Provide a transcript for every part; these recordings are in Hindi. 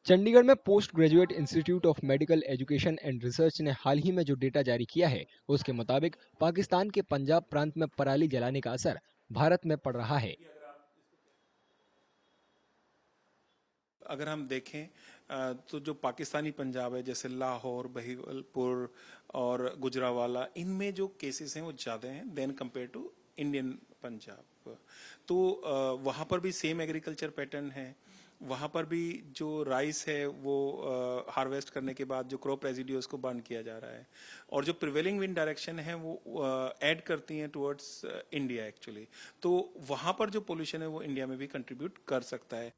चंडीगढ़ में post graduate institute of medical education and research ने हाल ही में जो डेटा जारी किया है, उसके मुताबिक पाकिस्तान के पंजाब प्रांत में पराली जलाने का असर भारत में पड़ रहा है। अगर हम देखें तो जो पाकिस्तानी पंजाब है, जैसे लाहौर, बहावलपुर और गुजरांवाला, इनमें जो केसेस हैं वो ज़्यादा हैं than compare to Indian Punjab. तो वहाँ पर भी सेम एग्रीकल्चर पैटर्न है। वहाँ पर भी जो राइस है वो हार्वेस्ट करने के बाद जो क्रॉप रेजिड्यू उसको बर्न किया जा रहा है, और जो प्रिवेलिंग विंड डायरेक्शन है वो ऐड करती हैं टुवर्ड्स इंडिया एक्चुअली। तो वहाँ पर जो पोल्यूशन है वो इंडिया में भी कंट्रीब्यूट कर सकता है।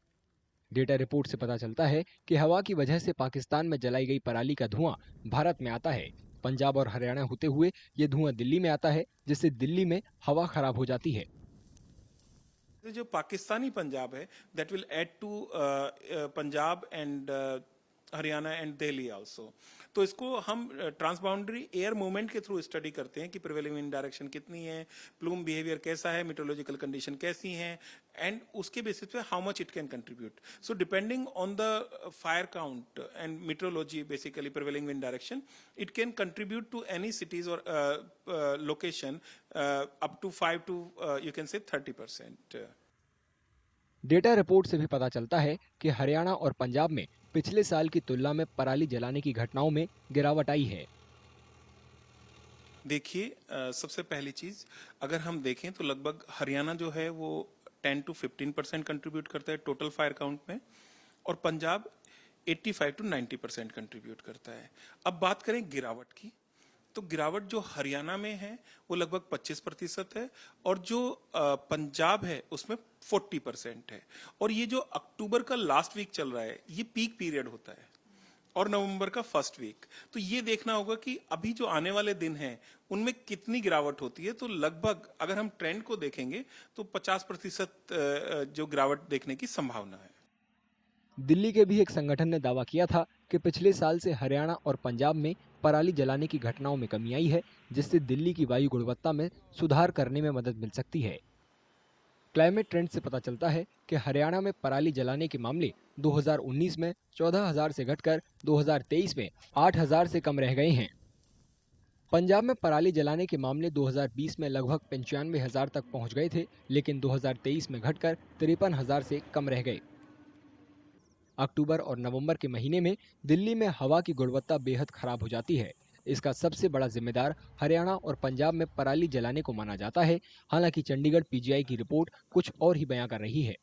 डेटा रिपोर्ट से पता चलता है कि हवा की वजह से पाकिस्तान में जलाई गई पराली का धुआं भारत में आता है। पंजाब और हरियाणा होते हुए ये धुआं दिल्ली में आता है, जिससे दिल्ली में हवा खराब हो जाती है। जो पाकिस्तानी पंजाब है, that will add to Punjab and Haryana and Delhi also. तो इसको हम ट्रांसबाउंडरी एयर मूवमेंट के थ्रू स्टडी करते हैं कि प्रिवेलिंग विंड डायरेक्शन कितनी है, प्लूम बिहेवियर कैसा है, मेट्रोलॉजिकल कंडीशन कैसी हैं, एंड उसके बेसिस पे how much it can contribute. So depending on the fire count and metrology, basically prevailing wind direction, it can contribute to any cities और location up to 5 to you can say 30%. Data report से भी पता चलता है कि हरियाणा और पंजाब में पिछले साल की तुलना में पराली जलाने की घटनाओं में गिरावट आई है। देखिए, सबसे पहली चीज अगर हम देखें तो लगभग हरियाणा जो है वो 10 to 15% कंट्रीब्यूट करता है टोटल फायर काउंट में, और पंजाब 85 to 90% कंट्रीब्यूट करता है। अब बात करें गिरावट की, तो गिरावट जो हरियाणा में है वो लगभग 25% है, और जो पंजाब है उसमें 40% है। और ये जो अक्टूबर का लास्ट वीक चल रहा है ये पीक पीरियड होता है, और नवंबर का फर्स्ट वीक। तो ये देखना होगा कि अभी जो आने वाले दिन हैं उनमें कितनी गिरावट होती है। तो लगभग अगर हम ट्रेंड को देखेंगे तो 50% जो गिरावट देखने की संभावना है। दिल्ली के भी एक संगठन ने दावा किया था कि पिछले साल से हरियाणा और पंजाब में पराली जलाने की घटनाओं में कमी आई है, जिससे दिल्ली की वायु गुणवत्ता में सुधार करने में मदद मिल सकती है। क्लाइमेट ट्रेंड से पता चलता है कि हरियाणा में पराली जलाने के मामले 2019 में 14,000 से घटकर 2023 में 8,000 से कम रह गए हैं। पंजाब में पराली जलाने के मामले 2020 में लगभग 95,000 तक पहुंच गए थे, लेकिन 2023 में घटकर 53,000 से कम रह गए। अक्टूबर और नवंबर के महीने में दिल्ली में हवा की गुणवत्ता बेहद खराब हो जाती है। इसका सबसे बड़ा जिम्मेदार हरियाणा और पंजाब में पराली जलाने को माना जाता है। हालांकि चंडीगढ़ पीजीआई की रिपोर्ट कुछ और ही बयां कर रही है।